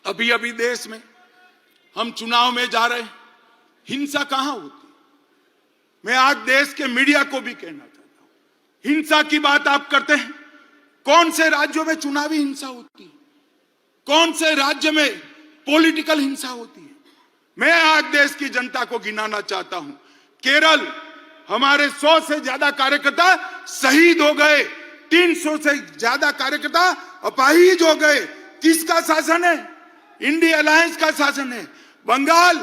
अभी अभी देश में हम चुनाव में जा रहे हैं, हिंसा कहां होती? मैं आज देश के मीडिया को भी कहना चाहता हूं, हिंसा की बात आप करते हैं, कौन से राज्यों में चुनावी हिंसा होती है? कौन से राज्य में पॉलिटिकल हिंसा होती है? मैं आज देश की जनता को गिनाना चाहता हूं। केरल, हमारे 100 से ज्यादा कार्यकर्ता शहीद हो गए, 300 से ज्यादा कार्यकर्ता अपाहिज हो गए। किसका शासन है? इंडिया अलायंस का शासन है। बंगाल,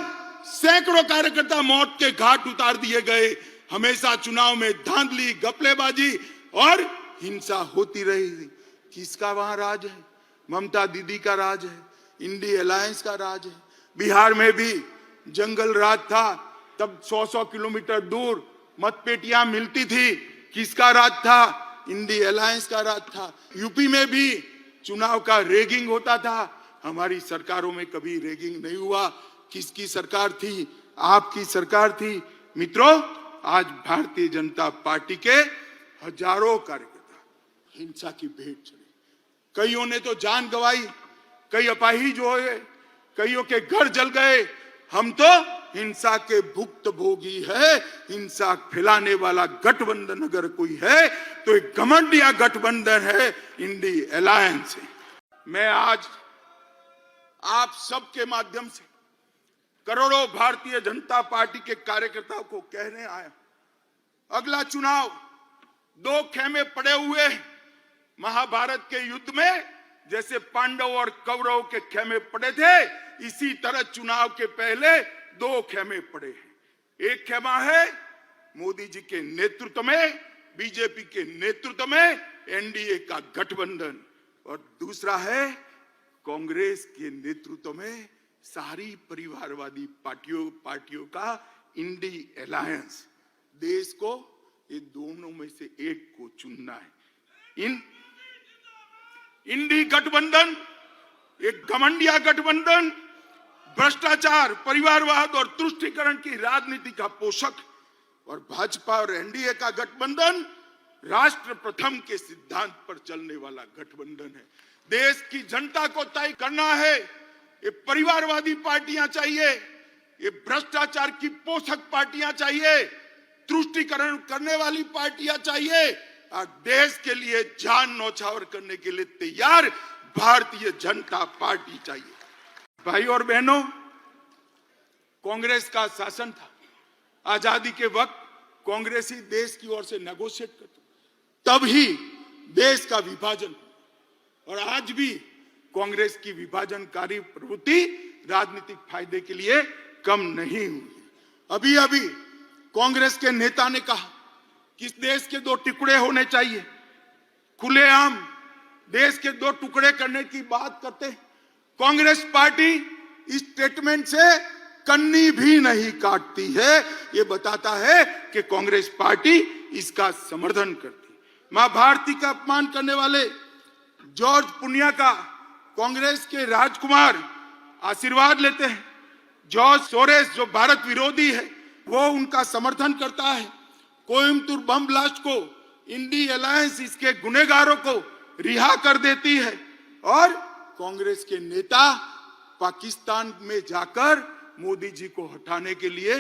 सैकड़ों कार्यकर्ता मौत के घाट उतार दिए गए। हमेशा चुनाव में धांधली, गपलेबाजी और हिंसा होती रही। किसका वहां राज है? ममता दीदी का राज है, इंडिया अलायंस का राज है। बिहार में भी जंगल राज था, तब 100-100 किलोमीटर दूर मतपेटियां मिलती थी। किसका राज था? इंडिया अलायंस का राज था। यूपी में भी चुनाव का रेगिंग होता था, हमारी सरकारों में कभी रेगिंग नहीं हुआ। किसकी सरकार थी? आपकी सरकार थी। मित्रों, आज भारतीय जनता पार्टी के हजारों कार्यकर्ता हिंसा की भेंट चढ़े। कईयों ने तो जान गंवाई, कई अपाहिज हो गए, कईयों के घर जल गए। हम तो हिंसा के भुक्तभोगी है। हिंसा फैलाने वाला गठबंधन अगर कोई है तो एक घमंडिया गठबंधन है, इंडिया अलायंस है। मैं आज आप सबके माध्यम से करोड़ों भारतीय जनता पार्टी के कार्यकर्ताओं को कहने आया, अगला चुनाव 2 खेमे पड़े हुए हैं। महाभारत के युद्ध में जैसे पांडव और कौरव के खेमे पड़े थे, इसी तरह चुनाव के पहले 2 खेमे पड़े हैं। एक खेमा है मोदी जी के नेतृत्व में, बीजेपी के नेतृत्व में एनडीए का गठबंधन, और दूसरा है कांग्रेस के नेतृत्व में सारी परिवारवादी पार्टियों का इंडिया अलायंस। देश को ये दोनों में से एक को चुनना है। इंडी गठबंधन एक घमंडिया गठबंधन, भ्रष्टाचार, परिवारवाद और तुष्टीकरण की राजनीति का पोषक, और भाजपा और एनडीए का गठबंधन राष्ट्र प्रथम के सिद्धांत पर चलने वाला गठबंधन है। देश की जनता को तय करना है, ये परिवारवादी पार्टियां चाहिए, ये भ्रष्टाचार की पोषक पार्टियां चाहिए, तुष्टीकरण करने वाली पार्टियां चाहिए, और देश के लिए जान न्यौछावर करने के लिए तैयार भारतीय जनता पार्टी चाहिए। भाई और बहनों, कांग्रेस का शासन था। आजादी के वक्त कांग्रेस ही देश की ओर से नेगोशिएट करती, तब ही देश का विभाजन, और आज भी कांग्रेस की विभाजनकारी प्रवृत्ति राजनीतिक फायदे के लिए कम नहीं हुई। अभी अभी कांग्रेस के नेता ने कहा कि इस देश के 2 टुकड़े होने चाहिए। खुलेआम देश के 2 टुकड़े करने की बात करते हैं। कांग्रेस पार्टी इस स्टेटमेंट से कन्नी भी नहीं काटती है। ये बताता है कि कांग्रेस पार्टी इसका समर्थन करती। मां भारती का अपमान करने वाले जॉर्ज पुनिया का कांग्रेस के राजकुमार आशीर्वाद लेते हैं। जॉर्ज सोरेस जो भारत विरोधी है, वो उनका समर्थन करता है। कोयम्बतूर बम ब्लास्ट को इंडिया अलायंस इसके गुनहगारों को रिहा कर देती है, और कांग्रेस के नेता पाकिस्तान में जाकर मोदी जी को हटाने के लिए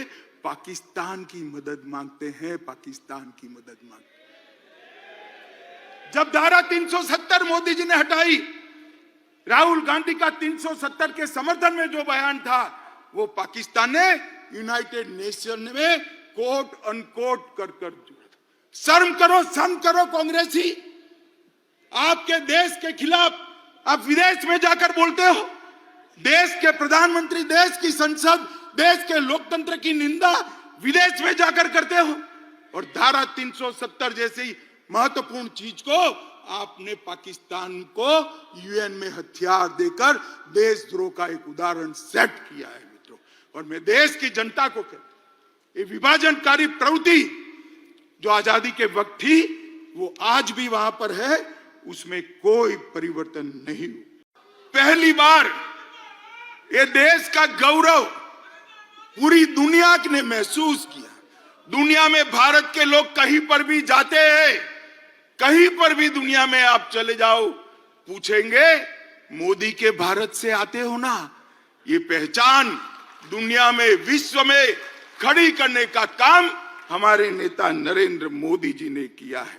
पाकिस्तान की मदद मांगते हैं। पाकिस्तान की मदद मांगते हैं। जब धारा 370 मोदी जी ने हटाई, राहुल गांधी का 370 के समर्थन में जो बयान था, वो पाकिस्तान ने यूनाइटेड नेशन में कोट अनकोट कर शर्म करो कांग्रेसी। आपके देश के खिलाफ आप विदेश में जाकर बोलते हो। देश के प्रधानमंत्री, देश की संसद, देश के लोकतंत्र की निंदा विदेश में जाकर करते हो, और धारा 370 जैसी महत्वपूर्ण चीज को आपने पाकिस्तान को यूएन में हथियार देकर देशद्रोह का एक उदाहरण सेट किया है। मित्रों, और मैं देश की जनता को कहता हूं, ये विभाजनकारी प्रवृत्ति जो आजादी के वक्त थी, वो आज भी वहां पर है, उसमें कोई परिवर्तन नहीं हुआ। पहली बार ये देश का गौरव पूरी दुनिया ने महसूस किया। दुनिया में भारत के लोग कहीं पर भी जाते हैं, कहीं पर भी दुनिया में आप चले जाओ, पूछेंगे मोदी के भारत से आते हो ना, ये पहचान दुनिया में, विश्व में खड़ी करने का काम हमारे नेता नरेंद्र मोदी जी ने किया है।